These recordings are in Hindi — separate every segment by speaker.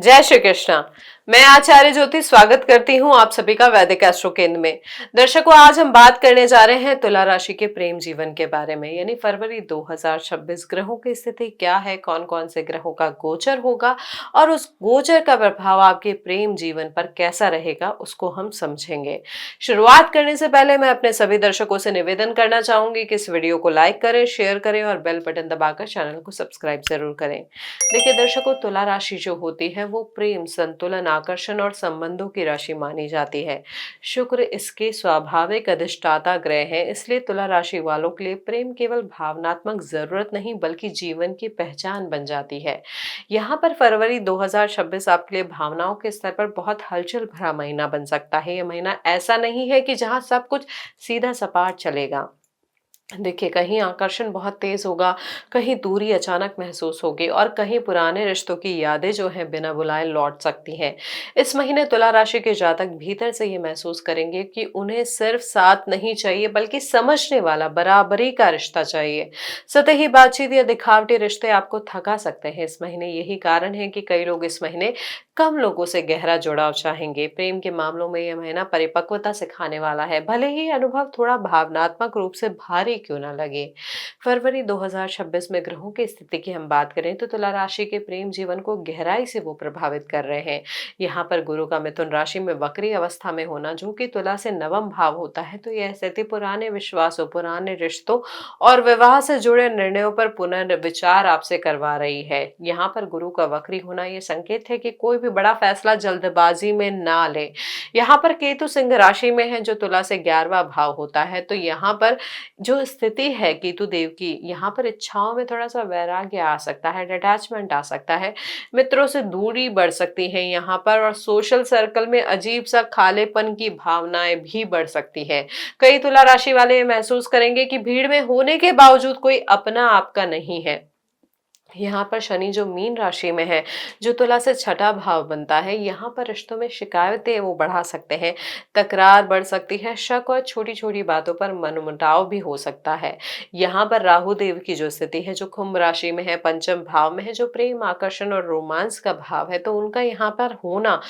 Speaker 1: जय श्री कृष्णा। मैं आचार्य ज्योति स्वागत करती हूँ आप सभी का वैदिक एस्ट्रो केंद्र में। दर्शकों, आज हम बात करने जा रहे हैं तुला राशि के प्रेम जीवन के बारे में, यानी फरवरी 2026 ग्रहों की स्थिति क्या है, कौन कौन से ग्रहों का गोचर होगा और उस गोचर का प्रभाव आपके प्रेम जीवन पर कैसा रहेगा, उसको हम समझेंगे। शुरुआत करने से पहले मैं अपने सभी दर्शकों से निवेदन करना चाहूंगी कि इस वीडियो को लाइक करें, शेयर करें और बेल बटन दबाकर चैनल को सब्सक्राइब जरूर करें। देखिए दर्शकों, तुला राशि जो होती है वो प्रेम, संतुलन, आकर्षण और संबंधों की राशि मानी जाती है। शुक्र इसके स्वाभाविक अधिष्ठाता ग्रह है, इसलिए तुला राशि वालों के लिए प्रेम केवल भावनात्मक जरूरत नहीं बल्कि जीवन की पहचान बन जाती है। यहाँ पर फरवरी 2026 आपके लिए भावनाओं के स्तर पर बहुत हलचल भरा महीना बन सकता है। यह महीना ऐसा नहीं है कि जहाँ सब कुछ सीधा सपाट चलेगा। देखिए, कहीं आकर्षण बहुत तेज होगा, कहीं दूरी अचानक महसूस होगी और कहीं पुराने रिश्तों की यादें जो हैं बिना बुलाए लौट सकती हैं। इस महीने तुला राशि के जातक भीतर से ये महसूस करेंगे कि उन्हें सिर्फ साथ नहीं चाहिए बल्कि समझने वाला, बराबरी का रिश्ता चाहिए। सतही बातचीत या दिखावटी रिश्ते आपको थका सकते हैं इस महीने। यही कारण है कि कई लोग इस महीने कम लोगों से गहरा जुड़ाव चाहेंगे। प्रेम के मामलों में यह महीना परिपक्वता सिखाने वाला है, भले ही अनुभव थोड़ा भावनात्मक रूप से भारी क्यों ना लगे। फरवरी 2026 में ग्रहों की स्थिति की हम बात करें तो तुला राशि के प्रेम जीवन को गहराई से वो प्रभावित कर रहे हैं। यहाँ पर गुरु का मिथुन राशि में वक्री अवस्था में होना, जो कि तुला से नवम भाव होता है, तो यह स्थिति पुराने विश्वासों, पुराने रिश्तों और विवाह से जुड़े निर्णयों पर पुनर्विचार आपसे करवा रही है। यहाँ पर गुरु का वक्री होना यह संकेत है कि कोई भी बड़ा फैसला जल्दबाजी में ना ले। यहाँ पर केतु सिंह राशि में है, जो तुला से 11वां भाव होता है, तो यहाँ पर जो स्थिति है केतु देव की, यहाँ पर इच्छाओं में थोड़ा सा वैराग्य आ सकता है, डिटैचमेंट आ सकता है, मित्रों से दूरी बढ़ सकती है यहाँ पर, और सोशल सर्कल में अजीब सा खालेपन की भावनाएं भी बढ़ सकती है। कई तुला राशि वाले महसूस करेंगे कि भीड़ में होने के बावजूद कोई अपना आपका नहीं है। यहाँ पर शनि जो मीन राशि में है, जो तुला से छठा भाव बनता है, यहाँ पर रिश्तों में शिकायतें वो बढ़ा सकते हैं, तकरार बढ़ सकती है, शक और छोटी छोटी बातों पर मनमुटाव भी हो सकता है। यहाँ पर राहु देव की जो स्थिति है, जो कुंभ राशि में है, पंचम भाव में है, जो प्रेम, आकर्षण और रोमांस का भाव है, तो उनका यहाँ पर होना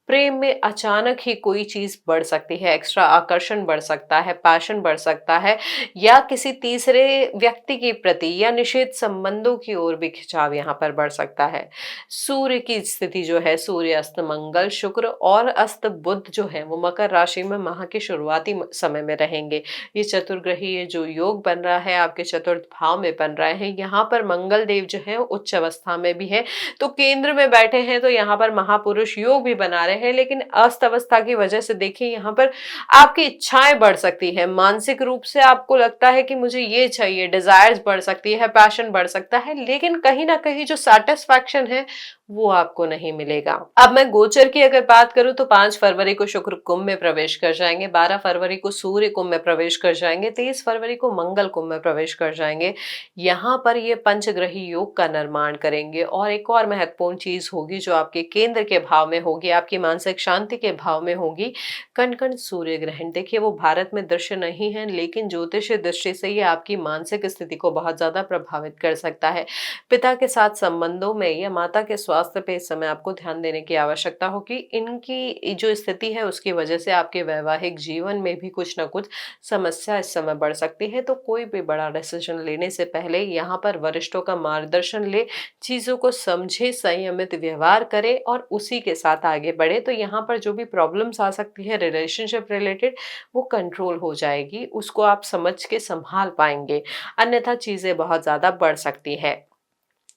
Speaker 1: प्रेम में अचानक ही कोई चीज बढ़ सकती है, एक्स्ट्रा आकर्षण बढ़ सकता है, पैशन बढ़ सकता है, या किसी तीसरे व्यक्ति के प्रति या निषेध संबंधों की ओर भी खिंचाव यहाँ पर बढ़ सकता है। सूर्य की स्थिति जो है, सूर्य, अस्त मंगल, शुक्र और अस्त बुध जो है वो मकर राशि में माह के शुरुआती समय में रहेंगे। ये चतुर्ग्रही ये जो योग बन रहा है आपके चतुर्थ भाव में बन रहे हैं। यहाँ पर मंगल देव जो है उच्च अवस्था में भी है, तो केंद्र में बैठे हैं, तो यहाँ पर महापुरुष योग भी बना रहे हैं, लेकिन अस्त अवस्था की वजह से देखिए यहाँ पर आपकी इच्छाएं बढ़ सकती है। मानसिक रूप से आपको लगता है कि मुझे ये चाहिए, डिजायर्स बढ़ सकती है, पैशन बढ़ सकता है, लेकिन कहीं ना कहीं जो सेटिस्फैक्शन है वो आपको नहीं मिलेगा। अब मैं गोचर की अगर बात करूं तो 5 फरवरी को शुक्र कुंभ में प्रवेश कर जाएंगे, 12 फरवरी को सूर्य कुंभ में प्रवेश कर जाएंगे, 23 फरवरी को मंगल कुंभ में प्रवेश कर जाएंगे। यहाँ पर ये पंचग्रही योग का निर्माण करेंगे। और एक और महत्वपूर्ण चीज होगी जो आपके केंद्र के भाव में होगी, आपकी मानसिक शांति के भाव में होगी, कण कण सूर्य ग्रहण। देखिए, वो भारत में दृश्य नहीं है, लेकिन ज्योतिषीय दृष्टि से ये आपकी मानसिक स्थिति को बहुत ज्यादा प्रभावित कर सकता है। पिता के साथ संबंधों में या माता के स्वास्थ्य पे इस समय आपको ध्यान देने की आवश्यकता होगी। इनकी जो स्थिति है उसकी वजह से आपके वैवाहिक जीवन में भी कुछ ना कुछ समस्या इस समय बढ़ सकती है। तो कोई भी बड़ा डिसीजन लेने से पहले यहाँ पर वरिष्ठों का मार्गदर्शन ले, चीजों को समझे, संयमित व्यवहार करे और उसी के साथ आगे बढ़े। तो यहाँ पर जो भी प्रॉब्लम्स आ सकती है रिलेशनशिप रिलेटेड, वो कंट्रोल हो जाएगी, उसको आप समझ के संभाल पाएंगे, अन्यथा चीजें बहुत ज्यादा बढ़ सकती है।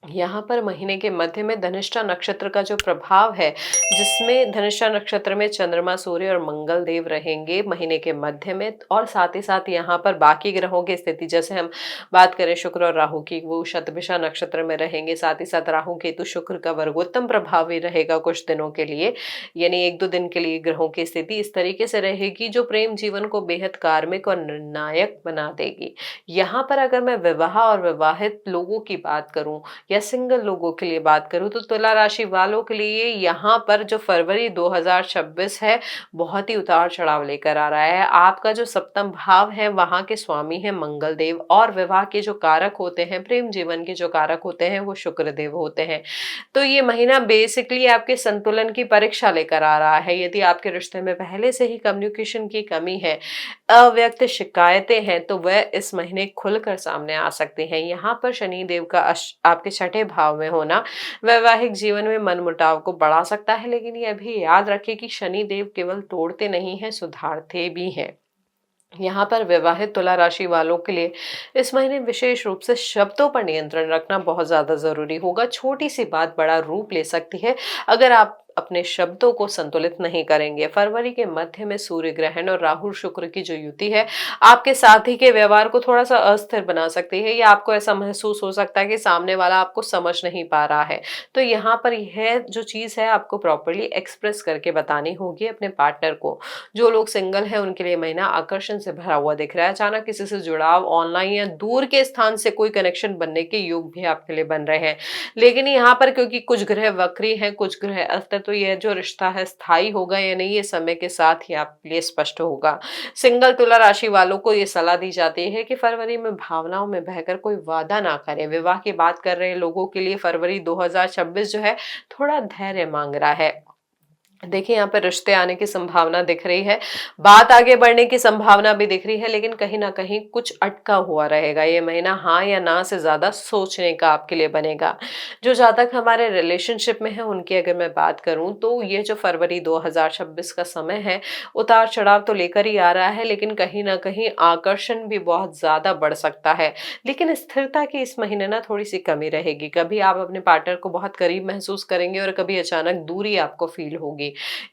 Speaker 1: यहाँ पर महीने के मध्य में धनिष्ठा नक्षत्र का जो प्रभाव है, जिसमें धनिष्ठा नक्षत्र में चंद्रमा, सूर्य और मंगल देव रहेंगे महीने के मध्य में, और साथ ही साथ यहाँ पर बाकी ग्रहों की स्थिति, जैसे हम बात करें शुक्र और राहु की, वो शतभिषा नक्षत्र में रहेंगे। साथ ही साथ राहु केतु शुक्र का वर्गोत्तम प्रभाव भी रहेगा कुछ दिनों के लिए, यानी 1-2 दिन के लिए ग्रहों की स्थिति इस तरीके से रहेगी जो प्रेम जीवन को बेहद कार्मिक और निर्णायक बना देगी। यहाँ पर अगर मैं विवाह और विवाहित लोगों की बात करूं, या सिंगल लोगों के लिए बात करूं तो तुला राशि वालों के लिए यहाँ पर जो फरवरी 2026 है बहुत ही उतार चढ़ाव लेकर आ रहा है। आपका जो सप्तम भाव है वहां के स्वामी है मंगल देव, और विवाह के जो कारक होते हैं, प्रेम जीवन के जो कारक होते हैं वो शुक्र देव होते हैं। तो ये महीना बेसिकली आपके संतुलन की परीक्षा लेकर आ रहा है। यदि आपके रिश्ते में पहले से ही कम्युनिकेशन की कमी है, अव्यक्त शिकायतें हैं, तो वह इस महीने खुलकर सामने आ सकती हैं। यहाँ पर शनि देव का आपके छठे भाव में होना वैवाहिक जीवन में मनमुटाव को बढ़ा सकता है, लेकिन ये अभी याद रखें कि शनि देव केवल तोड़ते नहीं हैं, सुधारते भी हैं। यहाँ पर विवाहित तुला राशि वालों के लिए इस महीने विशेष रूप से शब्दों पर नियंत्रण रखना बहुत ज्यादा जरूरी होगा। छोटी सी बात बड़ा रूप ले सकती है अगर आप अपने शब्दों को संतुलित नहीं करेंगे। फरवरी के मध्य में सूर्य ग्रहण और राहु शुक्र की जो युति है आपके साथी के व्यवहार को थोड़ा सा अस्थिर बना सकती है, या आपको ऐसा महसूस हो सकता है कि सामने वाला आपको समझ नहीं पा रहा है। तो यहाँ पर यह जो चीज है आपको प्रॉपरली एक्सप्रेस करके बतानी होगी अपने पार्टनर को। जो लोग सिंगल हैं उनके लिए महीना आकर्षण से भरा हुआ दिख रहा है। अचानक किसी से जुड़ाव, ऑनलाइन या दूर के स्थान से कोई कनेक्शन बनने के योग भी आपके लिए बन रहे हैं। लेकिन यहाँ पर क्योंकि कुछ ग्रह वक्री हैं, कुछ ग्रह अस्तर, तो यह जो रिश्ता है स्थायी होगा या नहीं, ये समय के साथ ही आपके लिए स्पष्ट होगा। सिंगल तुला राशि वालों को ये सलाह दी जाती है कि फरवरी में भावनाओं में बहकर कोई वादा ना करें। विवाह की बात कर रहे लोगों के लिए फरवरी 2026 जो है थोड़ा धैर्य मांग रहा है। देखिए यहाँ पर रिश्ते आने की संभावना दिख रही है, बात आगे बढ़ने की संभावना भी दिख रही है, लेकिन कहीं ना कहीं कुछ अटका हुआ रहेगा। ये महीना हाँ या ना से ज्यादा सोचने का आपके लिए बनेगा। जो जातक हमारे रिलेशनशिप में है उनकी अगर मैं बात करूं तो ये जो फरवरी 2026 का समय है उतार चढ़ाव तो लेकर ही आ रहा है, लेकिन कहीं ना कहीं आकर्षण भी बहुत ज्यादा बढ़ सकता है। लेकिन स्थिरता की इस महीने ना थोड़ी सी कमी रहेगी। कभी आप अपने पार्टनर को बहुत करीब महसूस करेंगे और कभी अचानक दूरी आपको फील होगी।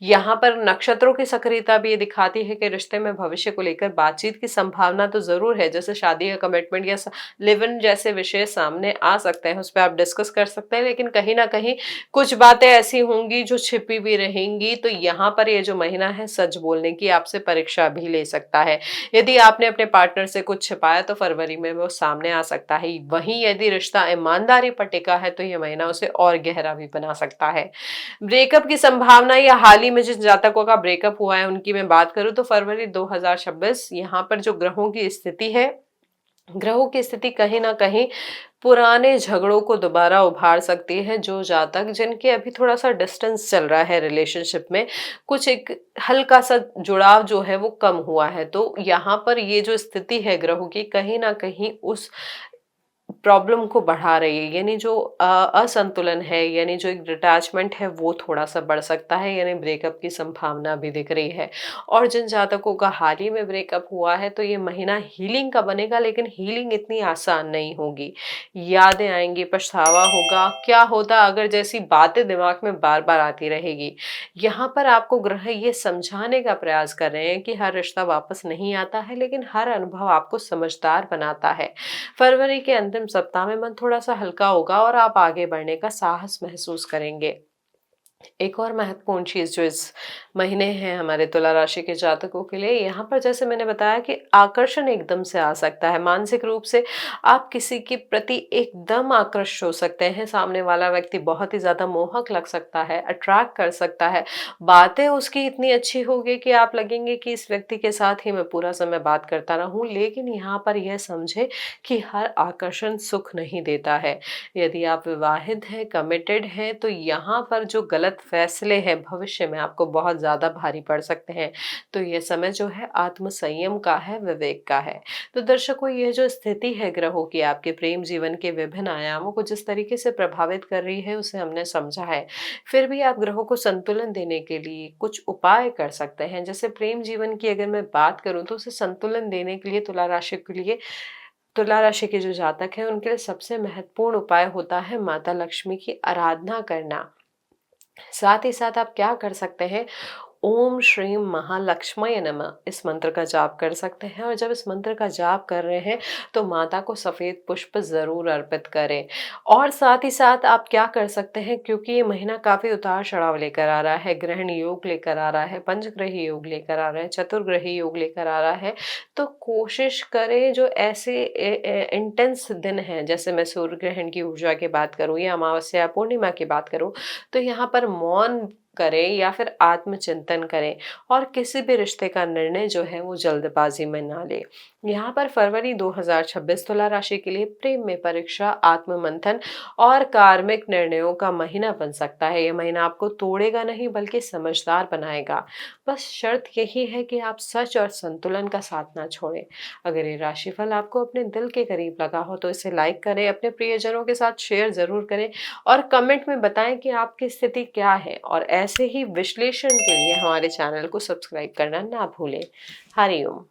Speaker 1: यहाँ पर नक्षत्रों की सक्रियता भी ये दिखाती है कि रिश्ते में भविष्य को लेकर बातचीत की संभावना तो जरूर है, जैसे शादी या कमिटमेंट या लिव इन जैसे विषय सामने आ सकते हैं, उस पर आप डिस्कस कर सकते हैं। लेकिन कहीं ना कहीं कुछ बातें ऐसी होंगी जो छिपी भी रहेंगी। तो यहाँ पर ये जो महीना है सच बोलने की आपसे परीक्षा भी ले सकता है। यदि आपने अपने पार्टनर से कुछ छिपाया तो फरवरी में वो सामने आ सकता है। वहीं यदि रिश्ता ईमानदारी पर टिका है तो ये महीना उसे और गहरा भी बना सकता है। ब्रेकअप की संभावना या हाल ही में जिन जातकों का ब्रेकअप हुआ है उनकी मैं बात करूं तो फरवरी 2026 यहाँ पर जो ग्रहों की स्थिति है, ग्रहों की स्थिति कहीं ना कहीं पुराने झगड़ों को दोबारा उभार सकती है। जो जातक जिनके अभी थोड़ा सा डिस्टेंस चल रहा है रिलेशनशिप में, कुछ एक हल्का सा जुड़ाव जो है वो कम हुआ है, तो यहाँ पर ये जो स्थिति है ग्रहों की कहीं ना कहीं उस प्रॉब्लम को बढ़ा रही है। यानी जो असंतुलन है, यानी जो एक डिटैचमेंट है वो थोड़ा सा बढ़ सकता है, यानी ब्रेकअप की संभावना भी दिख रही है। और जिन जातकों का हाल ही में ब्रेकअप हुआ है तो ये महीना हीलिंग का बनेगा, लेकिन हीलिंग इतनी आसान नहीं होगी। यादें आएंगी, पछतावा होगा, क्या होता अगर जैसी बातें दिमाग में बार बार आती रहेगी। यहाँ पर आपको ग्रह ये समझाने का प्रयास कर रहे हैं कि हर रिश्ता वापस नहीं आता है, लेकिन हर अनुभव आपको समझदार बनाता है। फरवरी के अंतिम सप्ताह में मन थोड़ा सा हल्का होगा और आप आगे बढ़ने का साहस महसूस करेंगे। एक और महत्वपूर्ण चीज जो इस महीने है हमारे तुला राशि के जातकों के लिए, यहाँ पर जैसे मैंने बताया कि आकर्षण एकदम से आ सकता है। मानसिक रूप से आप किसी के प्रति एकदम आकृष्ट हो सकते हैं। सामने वाला व्यक्ति बहुत ही ज्यादा मोहक लग सकता है, अट्रैक्ट कर सकता है। बातें उसकी इतनी अच्छी होगी कि आप लगेंगे कि इस व्यक्ति के साथ ही मैं पूरा समय बात करता रहूं। लेकिन यहाँ पर यह समझे कि हर आकर्षण सुख नहीं देता है। यदि आप विवाहित हैं, कमिटेड हैं, तो यहाँ पर जो गलत फैसले हैं भविष्य में आपको बहुत ज्यादा भारी पड़ सकते हैं। तो ये समय जो है आत्म संयम का है, विवेक का है। तो दर्शकों, ये जो स्थिति है ग्रहों की आपके प्रेम जीवन के विभिन्न आयामों को जिस तरीके से प्रभावित कर रही है उसे हमने समझा है। फिर भी आप ग्रहों को संतुलन देने के लिए कुछ उपाय कर सकते हैं। जैसे प्रेम जीवन की अगर मैं बात करूं तो उसे संतुलन देने के लिए तुला राशि के जो जातक हैं उनके लिए सबसे महत्वपूर्ण उपाय होता है माता लक्ष्मी की आराधना करना। साथ ही साथ आप क्या कर सकते हैं, ओम श्रीम महालक्ष्मय नमः इस मंत्र का जाप कर सकते हैं। और जब इस मंत्र का जाप कर रहे हैं तो माता को सफ़ेद पुष्प ज़रूर अर्पित करें। और साथ ही साथ आप क्या कर सकते हैं, क्योंकि ये महीना काफ़ी उतार-चढ़ाव लेकर आ रहा है, ग्रहण योग लेकर आ रहा है, पंचग्रही योग लेकर आ रहा है, चतुर्ग्रही योग लेकर आ रहा है, तो कोशिश करें जो ऐसे इंटेंस दिन हैं, जैसे मैं सूर्य ग्रहण की ऊर्जा की बात करूँ या अमावस्या, पूर्णिमा की बात करूँ, तो यहाँ पर मौन करें या फिर आत्मचिंतन करें और किसी भी रिश्ते का निर्णय जो है वो जल्दबाजी में ना लें। यहाँ पर फरवरी 2026 तुला राशि के लिए प्रेम में परीक्षा, आत्ममंथन और कार्मिक निर्णयों का महीना बन सकता है। ये महीना आपको तोड़ेगा नहीं बल्कि समझदार बनाएगा। बस शर्त यही है कि आप सच और संतुलन का साथ ना छोड़ें। अगर ये राशिफल आपको अपने दिल के करीब लगा हो तो इसे लाइक करें, अपने प्रियजनों के साथ शेयर ज़रूर करें और कमेंट में बताएं कि आपकी स्थिति क्या है। और ऐसे ही विश्लेषण के लिए हमारे चैनल को सब्सक्राइब करना ना भूलें। हरि ओम।